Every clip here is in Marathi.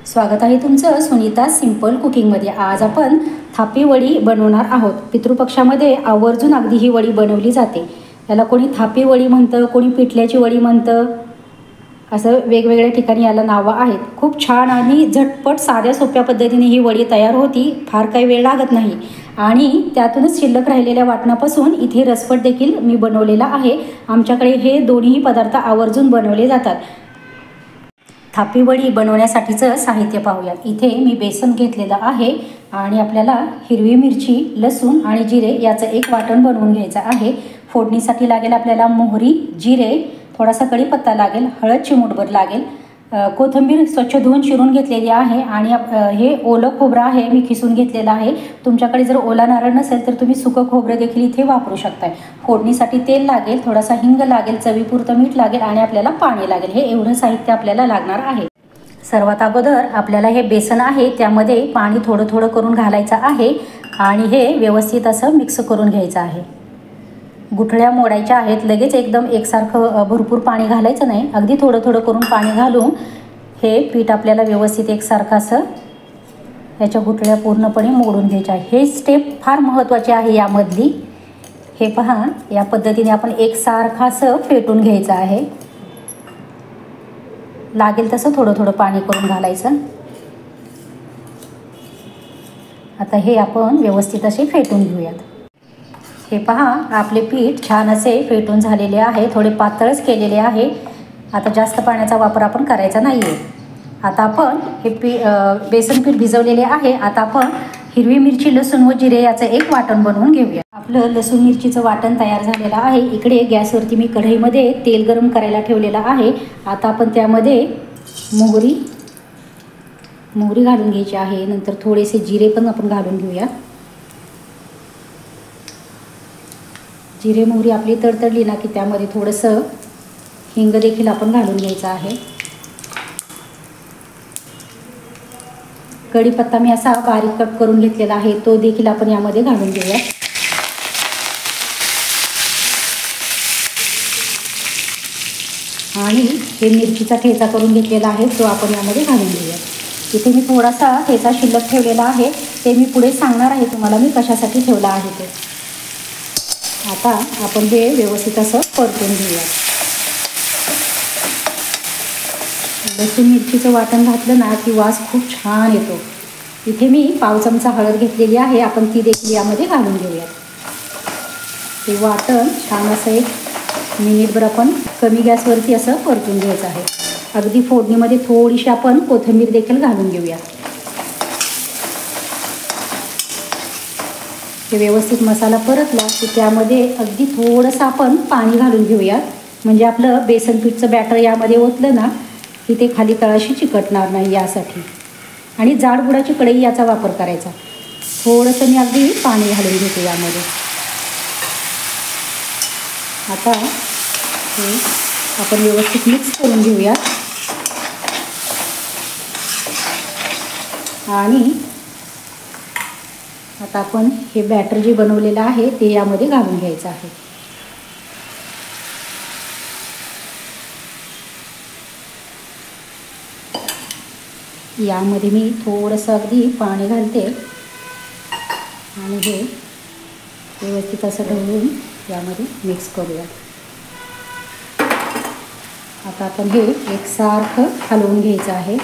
स्वागत आहे तुमचं सुनीता सिंपल कुकिंगमध्ये। आज आपण थापी वडी बनवणार आहोत। पितृपक्षामध्ये आवर्जून अगदी ही वडी बनवली जाते। याला कोणी थापी वडी म्हणतं, कोणी पिठल्याची वडी म्हणतं, असं वेगवेगळ्या ठिकाणी याला नावं आहेत। खूप छान आणि झटपट साध्या सोप्या पद्धतीने ही वडी तयार होती। फार काही वेळ लागत नाही आणि त्यातूनच शिल्लक राहिलेल्या वाटणापासून इथे रसपट देखील मी बनवलेला आहे। आमच्याकडे हे दोन्ही पदार्थ आवर्जून बनवले जातात। थापी वडी बनवण्यासाठीचं साहित्य पाहूयात। इथे मी बेसन घेतलेलं आहे आणि आपल्याला हिरवी मिरची, लसूण आणि जिरे याचं एक वाटण बनवून घ्यायचं आहे। फोडणीसाठी लागेल आपल्याला मोहरी, जिरे, थोडासा कढीपत्ता लागेल, हळद चिमूटभर लागेल, कोथिंबीर स्वच्छ धुवून चिरून घेतलेली आहे आणि हे ओलं खोबरं आहे, मी खिसून घेतलेलं आहे। तुमच्याकडे जर ओला नारळ नसेल तर तुम्ही सुकं खोबरं देखील इथे वापरू शकताय। फोडणीसाठी तेल लागेल, थोडासा हिंग लागेल, चवीपुरतं मीठ लागेल आणि आपल्याला पाणी लागेल। हे एवढं साहित्य आपल्याला लागणार आहे। सर्वात अगोदर आपल्याला हे बेसन आहे त्यामध्ये पाणी थोडं थोडं करून घालायचं आहे आणि हे व्यवस्थित असं मिक्स करून घ्यायचं आहे। गुठळ्या मोडायच्या आहेत, लगेच एकदम एकसारखं भरपूर पाणी घालायचं नाही, अगदी थोडं थोडं करून पाणी घालून हे पीठ आपल्याला व्यवस्थित एकसारखं असं याच्या गुठळ्या पूर्णपणे मोडून घ्यायच्या। हे स्टेप फार महत्त्वाची आहे यामधली। हे पहा, या पद्धतीने आपण एकसारखं असं फेटून घ्यायचं आहे। लागेल तसं थोडं थोडं पाणी करून घालायचं। आता हे आपण व्यवस्थित असे फेटून घेऊयात। हे पहा, आपले पीठ छान असे फेटून झालेले आहे, थोडे पातळच केलेले आहे। आता जास्त पाण्याचा वापर आपण करायचा नाही आहे। आता आपण हे बेसन पीठ भिजवलेले आहे। आता आपण हिरवी मिरची, लसूण व जिरे याचं एक वाटण बनवून घेऊया। आपलं लसूण मिरचीचं वाटण तयार झालेलं आहे। इकडे गॅसवरती मी कढईमध्ये तेल गरम करायला ठेवलेलं आहे। आता आपण त्यामध्ये मोहरी घालून घ्यायची आहे, नंतर थोडेसे जिरे पण आपण घालून घेऊया। जिरे मोहरी आपली तडतडली ना की त्यामध्ये थोडंसं हिंग देखील आपण घालून घ्यायचं आहे। कढीपत्ता मी असा बारीक कट करून घेतलेला आहे, तो देखील आपण यामध्ये घालून घेऊया। आणि हे मिरचीचा ठेचा करून घेतलेला आहे तो आपण यामध्ये घालून घेऊया। इथे मी थोडासा ठेचा शिल्लक ठेवलेला आहे, ते मी पुढे सांगणार आहे तुम्हाला मी कशासाठी ठेवला आहे ते। आता आपण हे व्यवस्थित असं परतून घेऊया। लसूण मिरचीचं वाटण घातलं ना की वास खूप छान येतो। इथे मी पाव चमचा हळद घेतलेली आहे, आपण ती देखील यामध्ये घालून घेऊया। हे वाटण छान असं एक मिनिटभर आपण कमी गॅसवरती असं परतून घ्यायचं आहे। अगदी फोडणीमध्ये थोडीशी आपण कोथिंबीर देखील घालून घेऊया। हे व्यवस्थित मसाला परतला की त्यामध्ये अगदी थोडंसं आपण पाणी घालून घेऊया, म्हणजे आपलं बेसन पीठचं बॅटर यामध्ये ओतलं ना की ते खाली तळाशी चिकटणार नाही यासाठी। आणि जाडबुडाची कढई याचा वापर करायचा। थोडंसं मी अगदी पाणी घालून घेते यामध्ये। आता हे आपण व्यवस्थित मिक्स करून घेऊया आणि आता आपण हे बॅटर जे बनवलेलं आहे ते यामध्ये घालून घ्यायचं आहे। यामध्ये मी थोडंसं अगदी पाणी घालते आणि हे व्यवस्थित असं ढवळून यामध्ये मिक्स करूया। आता आपण हे एकसारखं हलवून घ्यायचं आहे।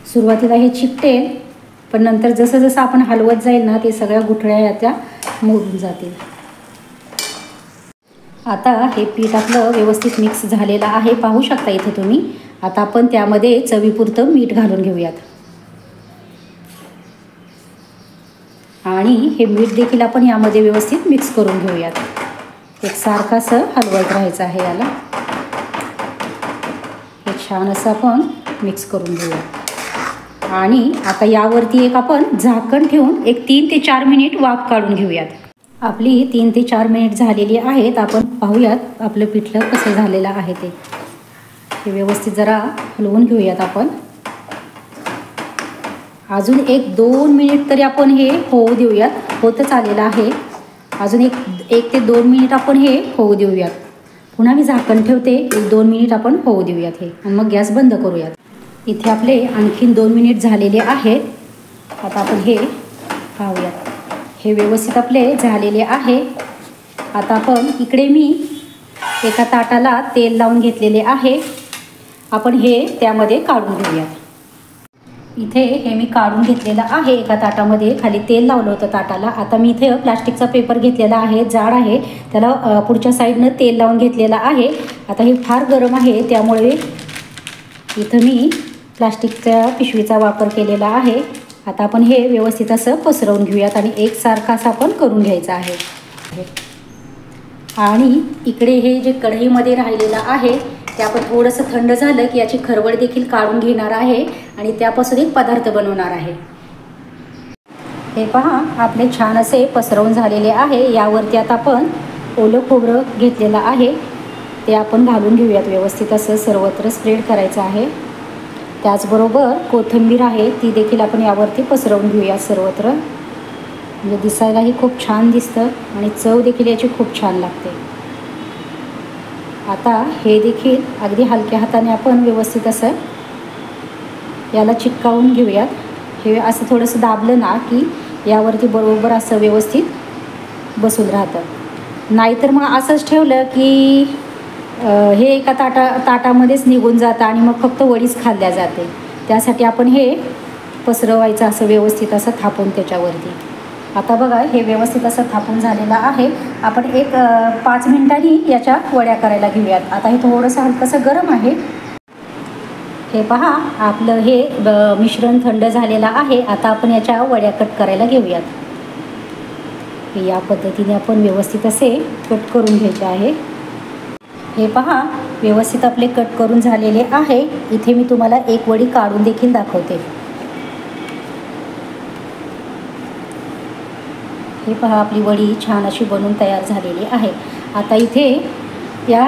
सुरुवातीला हे चिकटेल, पण नंतर जसं जसं आपण हलवत जाईल ना ते सगळ्या गुठळ्या याच्या मोडून जातील। आता हे पीठ आपलं व्यवस्थित मिक्स झालेलं आहे, पाहू शकता इथे तुम्ही। आता आपण त्यामध्ये चवीपुरतं मीठ घालून घेऊयात आणि हे मीठ देखील आपण यामध्ये व्यवस्थित मिक्स करून घेऊयात। एकसारखं असं हलवत राहायचं आहे याला। हे छान असं आपण मिक्स करून घेऊया आणि आता यावरती एक आपण झाकण ठेवून एक 3 ते 4 मिनिट वाफ काढून घेऊयात। आपली 3 ते 4 मिनिट झालेली आहेत। आपण पाहूयात आपलं पिठलं कसं झालेलं आहे ते। हे व्यवस्थित जरा हलवून घेऊयात आपण। अजून 1-2 मिनिट तरी आपण हे होऊ देऊयात। होतच आलेलं आहे, अजून एक ते 2 मिनिट आपण हे होऊ देऊयात। पुन्हा मी झाकण ठेवते, 1-2 मिनिट आपण होऊ देऊयात हे आणि मग गॅस बंद करूयात. इथे आपले आणखीन 2 मिनिट झालेले आहेत. आता आपण हे पाहूयात. हे व्यवस्थित आपले झालेले आहे. आता आपण इकडे मी एका ताटाला तेल लावून घेतलेले आहे. आपण हे त्यामध्ये काढून घेऊयात. इथे हे मी काढून घेतलेलं आहे एका ताटामध्ये. खाली तेल लावलं होतं ताटाला. आता मी इथे प्लास्टिकचा पेपर घेतलेला आहे, जाड आहे, त्याला पुढच्या साईडनं तेल लावून घेतलेलं आहे. आता हे फार गरम आहे, त्यामुळे इथं मी प्लास्टिकच्या पिशवीचा वापर केलेला आहे. आता आपण हे व्यवस्थित असं पसरवून घेऊयात आणि एकसारखं असं आपण करून घ्यायचं आहे. आणि इकडे हे जे कढईमध्ये राहिलेलं आहे ते आपण थोडंसं थंड झालं की याची खरवड देखील काढून घेणार आहे आणि त्यापासून एक पदार्थ बनवणार आहे. हे पहा, आपले छान असे पसरवून झालेले आहे. यावरती आता आपण ओलं खोबरं घेतलेलं आहे ते आपण घालून घेऊयात. व्यवस्थित असं सर्वत्र स्प्रेड करायचं आहे. त्याचबरोबर कोथिंबीर आहे ती देखील आपण यावरती पसरवून घेऊयात सर्वत्र. म्हणजे दिसायलाही खूप छान दिसतं आणि चव देखील याची खूप छान लागते. आता हे देखील अगदी हलक्या हाताने आपण व्यवस्थित असं याला चिटकावून घेऊयात. हे असं थोडंसं दाबलं ना की यावरती बरोबर असं व्यवस्थित बसून राहतं. नाहीतर मग असंच ठेवलं की हे एका ताटामध्येच निघून जातं आणि मग फक्त वडीच खाल्ल्या जाते. त्यासाठी आपण हे पसरवायचं असं व्यवस्थित असं थापून त्याच्यावरती. आता बघा, हे व्यवस्थित असं थापून झालेलं आहे. आपण एक 5 मिनिटांनी याच्या वड्या करायला घेऊयात. आता हे थोडंसं हलकंसं गरम आहे. हे पहा, आपलं हे मिश्रण थंड झालेलं आहे. आता आपण याच्या वड्या कट करायला घेऊयात. या पद्धतीने आपण व्यवस्थित असे कट करून घ्यायचे आहे. हे पहा, व्यवस्थित आपले कट करून झालेले आहे. इथे मी तुम्हाला एक वडी काढून देखील दाखवते. हे पहा, आपली वडी छान अशी बनून तयार झालेली आहे. आता इथे या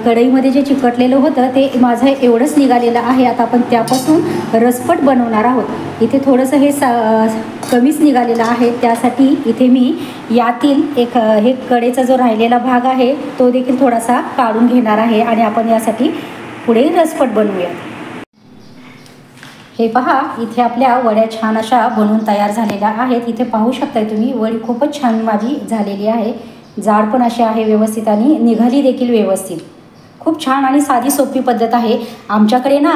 कढईमध्ये जे चिकटलेलं होतं ते माझं एवढंच निघालेलं आहे. आता आपण त्यापासून रसपट बनवणार आहोत. इथे थोडंसं हे कमीच निघालेलं आहे. त्यासाठी इथे मी यातील एक हे कडेचा जो राहिलेला भाग आहे तो देखील थोडासा काढून घेणार आहे आणि आपण यासाठी पुढे रसपट बनवूयात. हे पहा, इथे आपल्या वड्या छान अशा बनवून तयार झालेल्या आहेत. इथे पाहू शकताय तुम्ही, वडी खूपच छान माझी झालेली आहे. जाड पण अशी आहे व्यवस्थित आणि निघाली देखील व्यवस्थित. खूप छान आणि साधी सोपी पद्धत आहे. आमच्याकडे ना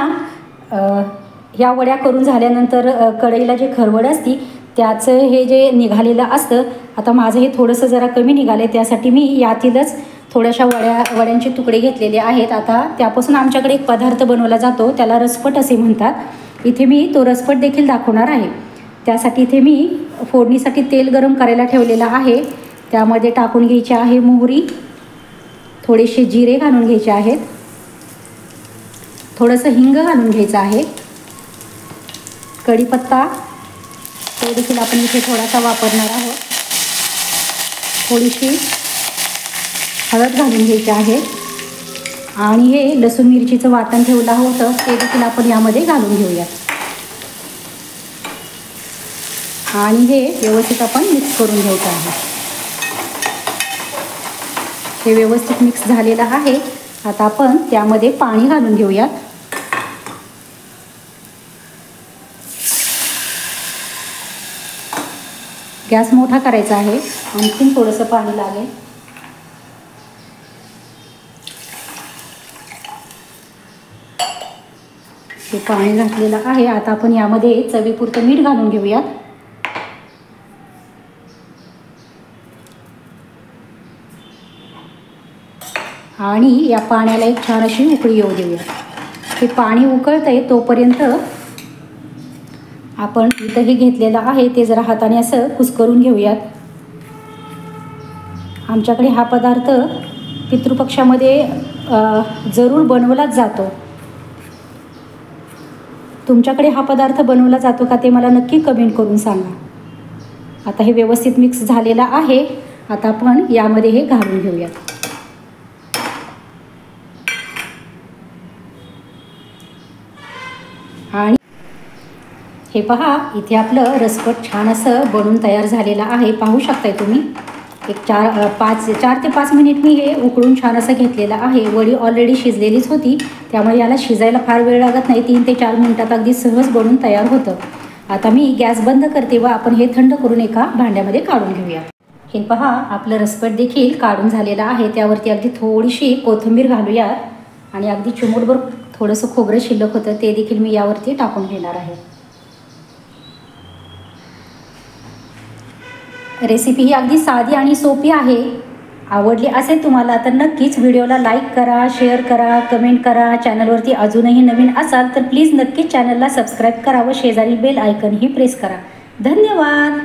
ह्या वड्या करून झाल्यानंतर कढईला जे खरवड असती त्याचं हे जे निघालेलं असतं, आता माझं हे थोडंसं जरा कमी निघाले, त्यासाठी मी यातीलच थोड्याशा वड्यांचे तुकडे घेतलेले आहेत. आता त्यापासून आमच्याकडे एक पदार्थ बनवला जातो, त्याला रसपट असे म्हणतात. इथे मी तो रसपट देखील दाखवणार आहे. त्यासाठी इथे मी फोडणीसाठी तेल गरम करायला ठेवलेलं आहे. त्यामध्ये टाकून घ्यायची आहे मोहरी, थोडेसे जिरे घालून घ्यायचे आहेत, थोडंसं हिंग घालून घ्यायचं आहे, कढीपत्ता तो देखील आपण इथे थोडासा वापरणार आहोत, थोडीशी हळद घालून घ्यायची आहे आणि हे लसूण मिरचीचं वाटण ठेवलं होतं ते देखील आपण यामध्ये घालून घेऊयात. आणि हे व्यवस्थित आपण मिक्स करून घ्यायचं आहे. हे व्यवस्थित मिक्स झालेलं आहे. आता आपण त्यामध्ये पाणी घालून घेऊयात. गॅस मोठा करायचा आहे, आणखीन थोडंसं पाणी लागेल. हे पाणी घातलेलं आहे. आता आपण यामध्ये चवीपुरतं मीठ घालून घेऊयात. आणि या पाण्याला एक छान अशी उकळी येऊ देऊया. हे पाणी उकळतंय तोपर्यंत आपण इथं हे घेतलेलं आहे ते जरा हाताने असं कुस्करून घेऊयात. आमच्याकडे हा पदार्थ पितृपक्षामध्ये जरूर बनवलाच जातो. तुमच्याकडे हा पदार्थ बनवला जातो का ते मला नक्की कमेंट करून सांगा. आता हे व्यवस्थित मिक्स झालेलं आहे. आता आपण यामध्ये हे घालून घेऊयात. आणि हे पहा, इथे आपलं रसपट छान असं बनवून तयार झालेलं आहे. पाहू शकताय तुम्ही. एक 4 ते 5 मिनिट मी हे उकळून छान असं घेतलेलं आहे. वडी ऑलरेडी शिजलेलीच होती, त्यामुळे याला शिजायला फार वेळ लागत नाही. 3 ते 4 मिनिटात अगदी सहज बनून तयार होतं. आता मी गॅस बंद करते व आपण हे थंड करून एका भांड्यामध्ये काढून घेऊया. हे पहा, आपलं रसपट देखील काढून झालेलं आहे. त्यावरती अगदी थोडीशी कोथिंबीर घालूयात आणि अगदी चिमूटभर थोडंसं खोबरं शिल्लक होतं ते देखील मी यावरती टाकून घेणार आहे. रेसिपी ही अगदी साधी आणि सोपी आहे. आवडली असेल तुम्हाला तर नक्कीच व्हिडिओला लाईक करा, शेअर करा, कमेंट करा. चॅनलवरती अजूनही नवीन असाल तर प्लीज नक्कीच चॅनलला सबस्क्राईब करा व शेजारील बेल आयकनही प्रेस करा. धन्यवाद.